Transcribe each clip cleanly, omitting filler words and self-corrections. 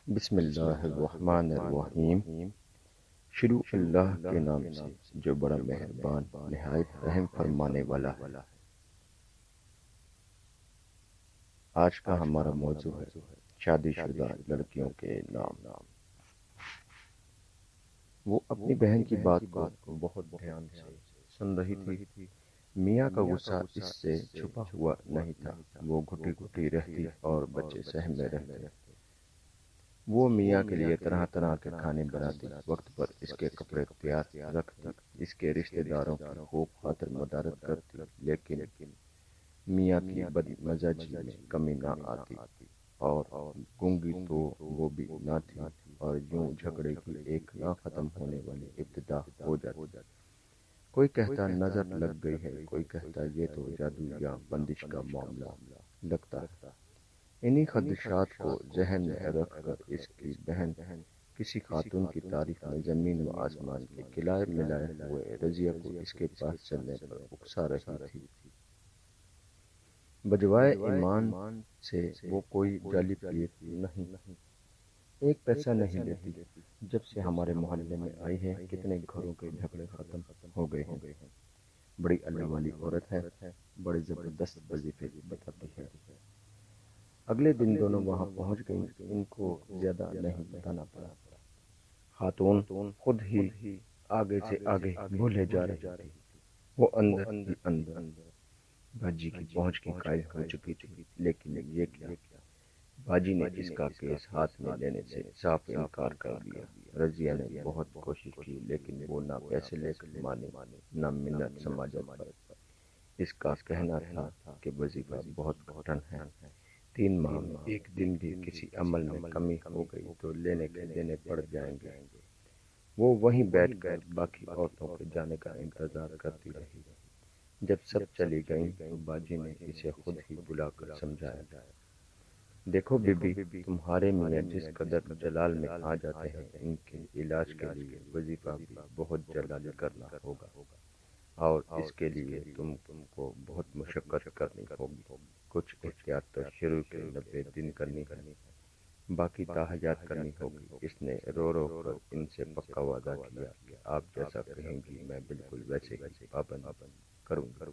بسم اللہ الرحمن الرحیم۔ شروع اللہ کے نام سے جو بڑا مہربان نہایت رحم فرمانے والا ہے۔ آج کا ہمارا موضوع ہے شادی شدہ لڑکیوں کے نام۔ وہ اپنی بہن کی بات کو بہت دھیان سے سن رہی تھی۔ میاں کا غصہ اس سے چھپا ہوا نہیں تھا۔ وہ گھٹی گھٹی رہتی اور بچے سہم میں رہتے۔ وہ میاں کے لیے طرح طرح کے کھانے بناتی، وقت پر اس کے کپڑے تیار رکھتی، اس کے رشتہ داروں کی خوب خاطر مدارت کرتی، لیکن میاں کی بد مزاجی میں کمی نہ آتی، اور گونگی تو وہ بھی نہ تھی، اور یوں جھگڑے کی ایک نہ ختم ہونے والی ابتدا ہو جاتی۔ کوئی کہتا نظر لگ گئی ہے، کوئی کہتا یہ تو جادو یا بندش کا معاملہ لگتا ہے۔ انہی خدشات کو ذہن میں رکھ کر اس کی بہن کسی خاتون کی تعریف میں زمین و آسمان کے کلائے ملائے ہوئے رضیہ کو اس کے پاس چلنے پر اکسا رہی تھی۔ بجوائے ایمان سے وہ کوئی جعلی پیر نہیں، ایک پیسہ نہیں لیتی۔ جب سے ہمارے محلے میں آئی ہے کتنے گھروں کے جھگڑے ختم ہو گئے ہیں۔ بڑی اللہ والی عورت ہے، بڑے زبردست وظیفے بتاتی ہے۔ اگلے دن دونوں وہاں پہنچ گئیں۔ ان کو زیادہ نہیں بتانا پڑا، خاتون خود ہی آگے سے آگے بولے جا رہی تھی۔ وہ اندر ہی اندر باجی کی پہنچ کی قائل ہو چکی تھی، لیکن یہ کیا، باجی نے اس کا کیس ہاتھ میں لینے سے صاف انکار کر دیا۔ رضیہ نے بہت کوشش کی، لیکن وہ نہ پیسے لے کر مانی، نہ منت سماجت پر۔ اس کا کہنا تھا کہ وظیفہ بہت کٹھن ہے، 3 ماہ میں ایک دن بھی کسی عمل میں کمی ہو گئی تو لینے کے دینے پڑ جائیں گے۔ وہ وہیں بیٹھ کر باقی عورتوں کے جانے کا انتظار کرتی رہی۔ جب سب چلی گئیں تو باجی نے اسے خود ہی بلا کر سمجھایا، دیکھو بی بی، تمہارے میاں جس قدر جلال میں آ جاتے ہیں، ان کے علاج کے لیے وظیفہ بھی بہت جلدی کرنا ہوگا، اور اس کے لیے تم کو بہت مشقت کرنی ہوگی۔ کچھ احتیاط تو شروع کے 90 دن کرنی ہے، باقی تاحیات کرنی ہوگی۔ اس نے رو رو کر ان سے پکا وعدہ کیا کہ آپ جیسا کہیں گی میں بالکل ویسے ہی پابند کروں گا۔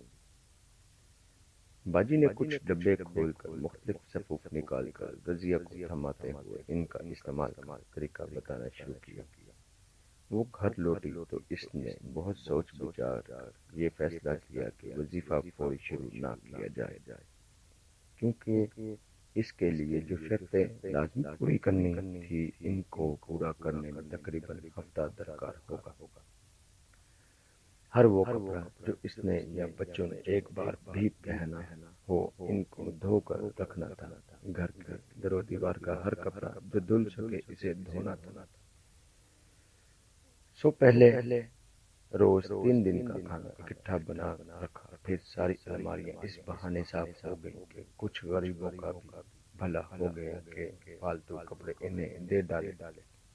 باجی نے کچھ ڈبے کھول کر مختلف صفوف نکال کر رضیہ کو تھماتے ہوئے ان کا استعمال کا طریقہ بتانا شروع کیا۔ وہ گھر لوٹی تو اس نے بہت سوچ بچار کر یہ فیصلہ کیا کہ وظیفہ فوری شروع نہ کیا جائے، کیونکہ اس کے لیے جو شرطیں لازمی پوری کرنی تھی ان کو پورا کرنے میں تقریباً ہفتہ درکار ہوگا۔ ہر وہ کپڑا جو اس نے یا بچوں نے ایک بار بھی پہنا ہو ان کو دھو کر رکھنا تھا۔ گھر کے در و دیوار کا ہر کپڑا جو دھل سکے اسے دھونا تھا۔ سو پہلے روز 3 دن کا کھانا اکٹھا بنا رکھا، پھر ساری الماریاں اس بہانے صاف ہو گئیں کہ کچھ غریبوں کا بھی بھلا ہو گیا کہ فالتو کپڑے انہیں دے ڈالے۔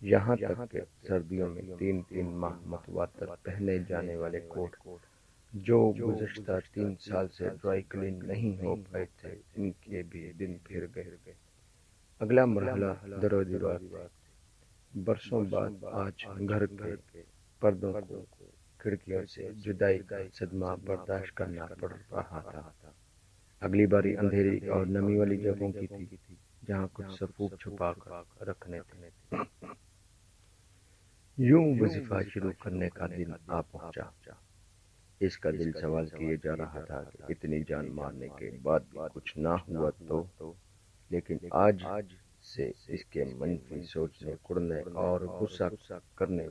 یہاں تک کہ سردیوں میں 3 ماہ متواتر پہنے جانے والے کوٹ جو گزشتہ 3 سال سے ڈرائی کلین نہیں ہو پائے تھے، ان کے بھی دن پھر گئے۔ اگلا مرحلہ در و دیوار تھے۔ برسوں بعد آج گھر کے پردوں کو کھڑکیوں سے جدائی کا صدمہ برداشت کرنا پڑ رہا تھا۔ اگلی باری اندھیری اور نمی والی جگہوں کی تھی، جہاں کچھ صفوف چھپا کر رکھنے تھے۔ یوں وظیفہ شروع کرنے کا دن آ پہنچا۔ اس کا دل سوال کیے جا رہا تھا کہ اتنی جان مارنے کے بعد بھی کچھ نہ ہوا تو، لیکن آج سے اس کے منفی سوچنے، کڑنے اور غصہ کرنے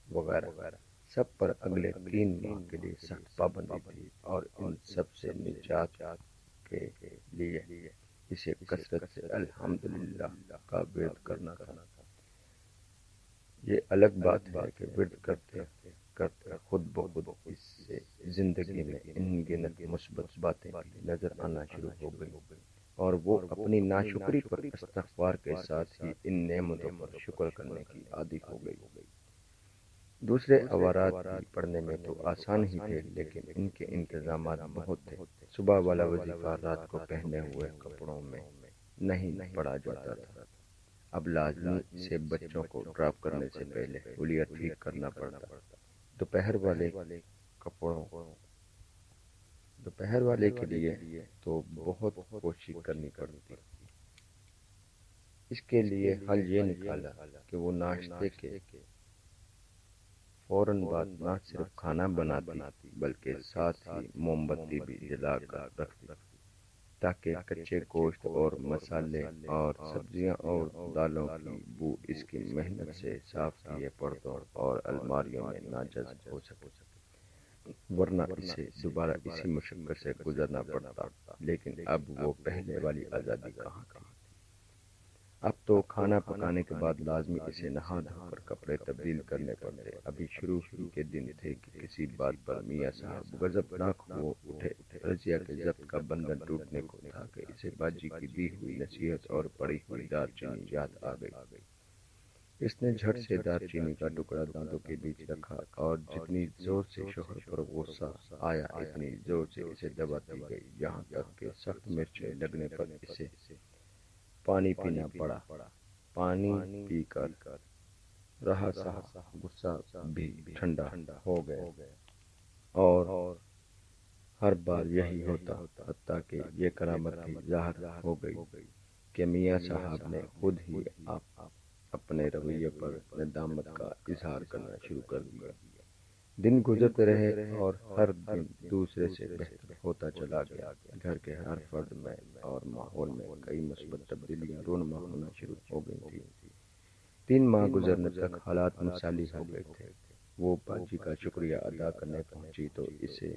وغیرہ سب پر اگلے 3 ماہ کے لیے سخت پابندی تھی، اور ان سب سے نجات کے لیے اسے کثرت سے الحمدللہ کا ورد کرنا تھا۔ یہ الگ بات ہے کہ ورد کرتے کرتے خود بخود اس سے زندگی میں ان گنت مثبت باتیں بھی نظر آنا شروع ہو گئی، اور وہ اپنی ناشکری پر استغفار کے ساتھ ہی ان نعمتوں پر شکر کرنے کی عادی ہو گئی۔ دوسرے اوارات بھی پڑھنے میں تو آسان ہی تھے، لیکن ان کے انتظامات بہت تھے۔ صبح والا وظیفہ رات کو پہنے ہوئے کپڑوں میں نہیں پڑھا جاتا تھا، اب لازمی اسے بچوں کو ڈراپ کرنے سے پہلے حلیہ ٹھیک کرنا پڑتا۔ دوپہر والے کپڑوں دوپہر والے کے لیے تو بہت کوشش کرنی پڑتی۔ اس کے لیے حل یہ نکالا کہ وہ ناشتے کے فوراً بعد نہ صرف کھانا بناتی بلکہ ساتھ ہی موم بتی بھی جلا کر رکھتی تاکہ کچے گوشت اور مسالے اور سبزیاں اور دالوں کی بو اس کی محنت سے صاف کیے پردوں اور الماریوں میں نہ جذب ہو سکے، ورنہ اسے دوبارہ اسی مشقت سے گزرنا پڑتا۔ لیکن اب وہ پہلے والی آزادی کہاں تھی۔ اب تو کھانا پکانے کے بعد لازمی اسے نہا دھو کر کپڑے تبدیل کرنے پڑتے۔ ابھی شروع ہی کے دن تھے کہ کسی بات پر میاں صاحب غضبناک ہو اٹھے۔ رضیہ کے ضبط کا بندھن ٹوٹنے کو تھا کہ اسے باجی کی دی ہوئی نصیحت اور پڑی ہوئی دار چینی یاد آ گئی۔ اس نے جھٹ سے دار چینی کا ٹکڑا دانتوں کے بیچ رکھا اور جتنی زور سے شوہر پر غصہ آیا اتنی زور سے اسے دباتی گئی، یہاں تک کہ سخت مرچیں لگنے پر اسے پانی پینا پڑا۔ پانی پی کر رہا سہا غصہ بھی ٹھنڈا ہو گیا، اور ہر بار یہی ہوتا، حتیٰ کہ یہ کرامت بھی ظاہر ہو گئی کہ میاں صاحب نے خود ہی اپنے رویے پر ندامت کا اظہار کرنا شروع کر دیا۔ دن گزرتے رہے اور ہر دن دوسرے سے بہتر ہوتا چلا گیا۔ گھر کے ہر فرد میں اور ماحول میں کئی مثبت تبدیلیاں رونما ہونا شروع ہو گئی تھیں۔ 3 ماہ گزرنے تک حالات مثالی ہو گئے تھے۔ وہ باجی کا شکریہ ادا کرنے پہنچی تو اسے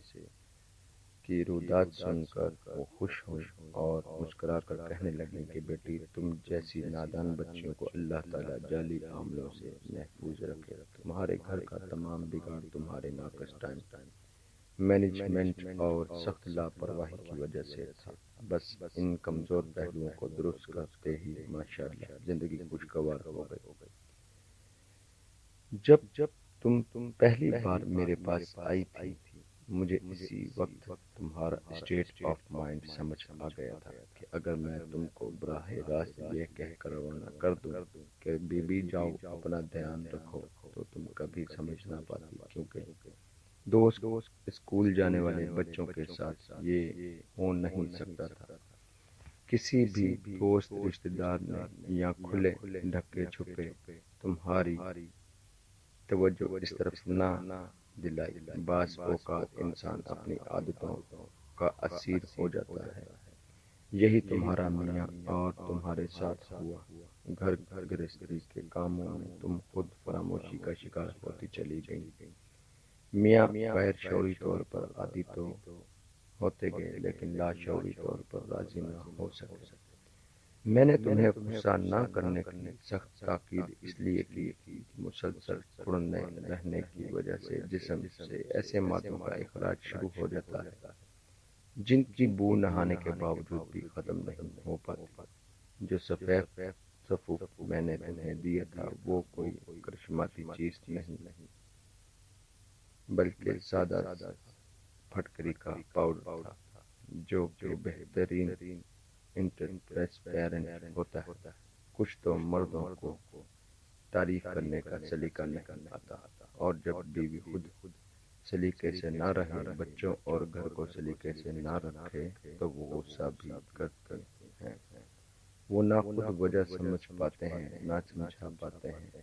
کی روداد سن کر وہ خوش ہوئی اور مسکرا کر کہنے لگی کہ بیٹی، تم جیسی نادان بچیوں کو اللہ تعالیٰ جعلی عاملوں سے محفوظ رکھے۔ تمہارے گھر کا تمام بگاڑ تمہارے ناقص ٹائم مینجمنٹ اور سخت لاپرواہی کی وجہ سے تھا۔ بس ان کمزور پہلوؤں کو درست کرتے ہی ماشاءاللہ زندگی خوشگوار ہو گئی۔ جب تم پہلی بار میرے پاس آئی تھی مجھے اسی وقت تمہارا اسٹیٹ آف مائنڈ سمجھ آ گیا تھا کہ اگر میں تم کو براہ راست یہ کہہ کر روانہ کر دوں کہ بی بی جاؤ اپنا دھیان رکھو تو تم کبھی سمجھ نہ پاتی، کیونکہ دوست اسکول جانے والے بچوں کے ساتھ یہ ہو نہیں سکتا تھا۔ کسی بھی دوست رشتہ دار نے یا کھلے ڈھکے چھپے تمہاری توجہ اس طرف نہ دلائی۔ بعض اوقات انسان اپنی عادتوں کا اسیر ہو جاتا ہے۔ یہی تمہارا میاں اور تمہارے ساتھ ہوا۔ گھر گرہستی کے کاموں میں تم خود فراموشی کا شکار ہوتی چلی گئی۔ میاں غیر شعوری طور پر عادی تو ہوتے گئے لیکن لاشعوری طور پر راضی نہ ہو سکے۔ میں نے تمہیں غصہ نہ کرنے کی سخت تاکید اس لیے کی کہ مسلسل اڑنے رہنے کی وجہ سے جسم سے ایسے مادوں کا اخراج شروع ہو جاتا ہے جن کی بو نہانے کے باوجود بھی ختم نہیں ہو پاتی۔ جو سفوف میں نے تمہیں دیا تھا وہ کوئی کرشماتی چیز نہیں بلکہ سادہ پھٹکری کا پاؤڈر تھا، جو کہ بہترین ٹرانسپیرنٹ ہوتا ہے۔ کچھ تو مردوں کو تعریف کرنے کا سلیقہ نہیں آتا، اور جب بیوی خود سلیقے سے نہ رہے، بچوں اور گھر کو سلیقے سے نہ رکھے تو وہ غصہ بھی کرتے ہیں۔ وہ نہ خود وجہ سمجھ پاتے ہیں نہ سمجھا پاتے ہیں،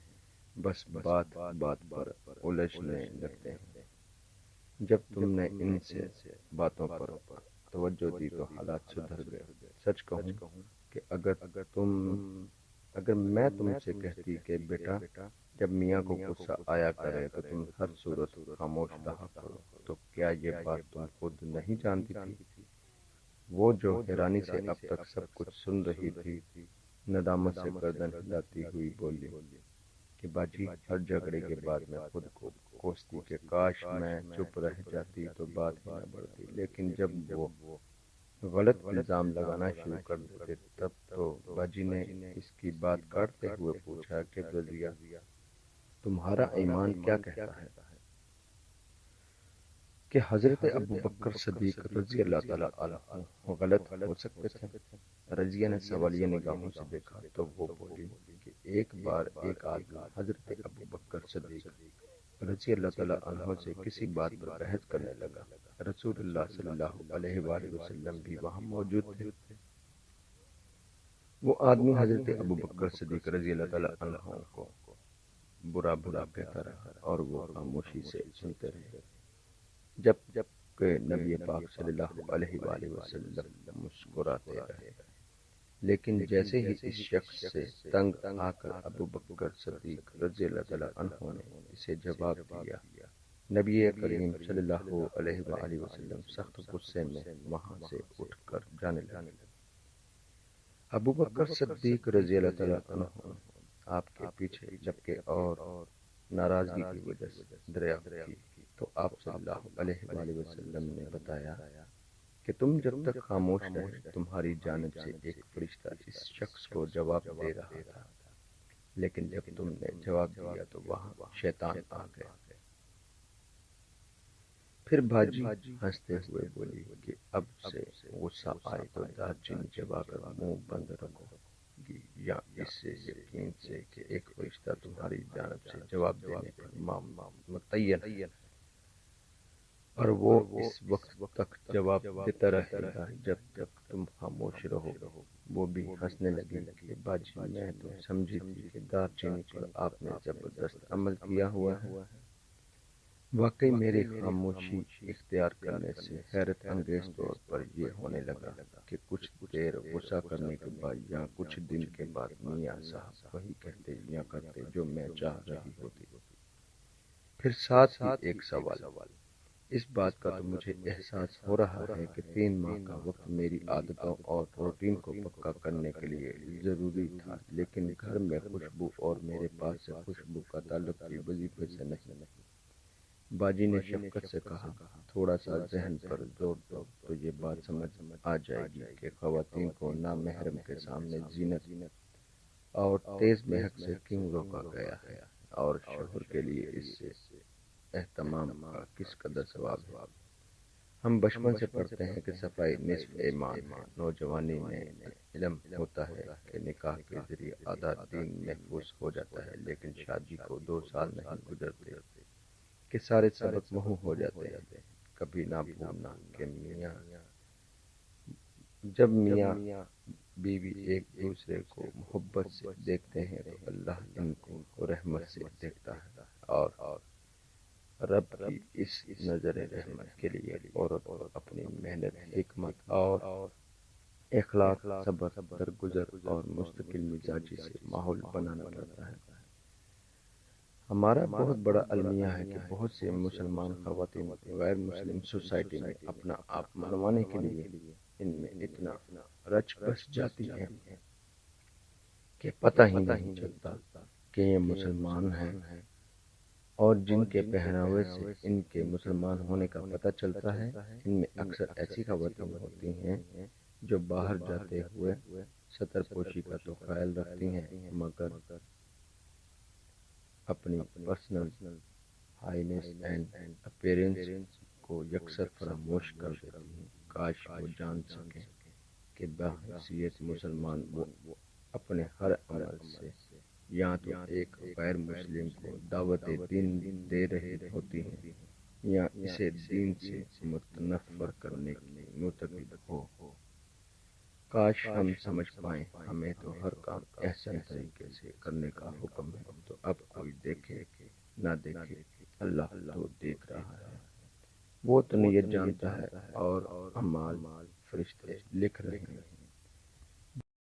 بس بات پر الجھنے لگتے ہیں۔ جب تم نے ان سے باتوں پر توجہ دی تو حالات سدھر گئے۔ سچ کہوں کہ اگر میں تم سے کہتی کہ بیٹا جب میاں کو غصہ آیا کرے تو تم ہر صورت خاموش رہا کرو، تو کیا یہ بات تم خود نہیں جانتی تھی؟ وہ جو حیرانی سے اب تک سب کچھ سن رہی تھی ندامت سے گردن ہلاتی ہوئی بولی کہ باجی ہر جھگڑے کے بعد میں خود کو کوستی کہ کاش میں چپ رہ جاتی تو بات ہی نہ بڑھتی، لیکن جب وہ غلط الزام لگانا شروع کر دیتے تب تو باجی نے اس کی بات کاٹتے ہوئے پوچھا کہ رضیہ تمہارا ایمان کیا کہتا ہے کہ حضرت ابوبکر صدیق رضی اللہ تعالیٰ عنہ غلط ہو سکتے تھے؟ رضیہ نے سوالیہ نگاہوں سے دیکھا تو وہ بولی ایک بار ایک آدمی حضرت ابو بکر صدیق رضی اللہ تعالیٰ عنہ سے کسی بات پر بحث کرنے لگا۔ رسول اللہ صلی اللہ علیہ وآلہ وسلم بھی وہاں موجود تھے۔ وہ آدمی حضرت ابو بکر صدیق رضی اللہ تعالیٰ عنہ کو برا بھلا کہتا رہا اور وہ خاموشی سے سنتے رہے، جب کہ نبی پاک صلی اللہ علیہ وآلہ وسلم مسکراتے رہے۔ لیکن جیسے ہی اس شخص سے تنگ آ کر ابو بکر صدیق رضی اللہ تعالیٰ عنہ نے اسے جواب دیا، نبی کریم صلی اللہ علیہ وآلہ وسلم سخت غصے میں وہاں سے اٹھ کر جانے لگے۔ ابو بکر صدیق رضی اللہ تعالیٰ عنہ آپ کے پیچھے جبکہ اور ناراضگی کی وجہ سے دریافت کی تو آپ صلی اللہ علیہ وآلہ وسلم نے بتایا کہ تم جب تک خاموش رہے تمہاری جانب سے ایک فرشتہ اس شخص کو جواب دے رہا تھا، لیکن جب تم نے جواب دیا تو وہاں شیطان آ گیا۔ پھر باجی ہنستے ہوئے بولی کہ اب سے غصہ آئے تو دار چینی چبا کر منہ بند رکھو گی، یا اس سے یقین سے کہ ایک فرشتہ تمہاری جانب سے جواب دینے پر متعین ہے، اور وہ اس وقت تک جواب دیتا رہے گا جب تک تم خاموش رہو۔ وہ بھی ہنسنے لگی کہ باجی میں تو سمجھی تھی کہ دار چینی پر آپ نے زبردست عمل کیا ہوا ہے۔ واقعی میری خاموشی اختیار کرنے سے حیرت انگیز طور پر یہ ہونے لگا کہ کچھ دیر غصہ کرنے کے بعد یا کچھ دن کے بعد میاں صاحب وہی کہتے یا کرتے جو میں چاہ رہی ہوتی۔ پھر ساتھ ہی ایک سوال، اس بات کا تو مجھے احساس ہو رہا ہے کہ 3 ماہ کا وقت میری عادتوں اور روٹین کو پکا کرنے کے لیے ضروری تھا، لیکن گھر میں خوشبو اور میرے پاس سے خوشبو کا تعلق بھی وظیفے سے نہیں۔ باجی نے شفقت سے کہا، تھوڑا سا ذہن پر زور دو تو یہ بات سمجھ آ جائے گی کہ خواتین کو نامحرم کے سامنے زینت اور تیز مہک سے کیوں روکا گیا ہے، اور شوہر کے لیے اس سے اہتمام کا کس قدر ثواب ہے۔ ہم بچپن سے پڑھتے ہیں کہ صفائی نصف ایمان ہے۔ نوجوانی میں علم ہوتا ہے کہ نکاح کے ذریعے آدھا دین محفوظ ہو جاتا ہے، لیکن شادی کو 2 سال نہیں گزرتے کہ سارے سبق محو ہو جاتے ہیں۔ کبھی نہ بھولنا کہ جب میاں بیوی ایک دوسرے کو محبت سے دیکھتے ہیں تو اللہ ان کو رحمت سے دیکھتا ہے، اور رب کی اس نظر رحمت کے لیے عورت کو اپنی محنت، حکمت اور اخلاق، صبر، درگزر اور مستقل مزاجی سے ماحول بنانا پڑتا ہے۔ ہمارا بہت بڑا المیہ ہے کہ بہت سے مسلمان خواتین غیر مسلم سوسائٹی میں اپنا آپ منوانے کے لیے ان میں اتنا رچ بس جاتی ہیں کہ پتہ ہی نہیں چلتا کہ یہ مسلمان ہیں، اور جن کے پہناوے سے ان کے مسلمان ہونے کا پتہ چلتا ہے، ان میں اکثر ایسی خواتین ہوتی ہیں جو باہر جاتے ہوئے ستر پوشی کا تو خیال رکھتی ہیں، مگر اپنی پرسنل ہائینس اینڈ اپیرنس کو یکسر فراموش کر دیتی ہیں۔ کاش وہ جان سکیں کہ بحیثیت مسلمان وہ اپنے ہر عمل سے یا تو ایک غیر مسلم کو دعوت دین دے رہی ہوتی ہیں یا اسے دین سے متنفر کرنے کی معتقد ہو۔ کاش ہم سمجھ پائیں، ہمیں تو ہر کام احسن طریقے سے کرنے کا حکم ہے، تو اب کوئی دیکھے نہ دیکھے اللہ تو دیکھ رہا ہے، وہ تو نیت جانتا ہے اور اعمال فرشتے لکھ رہے ہیں۔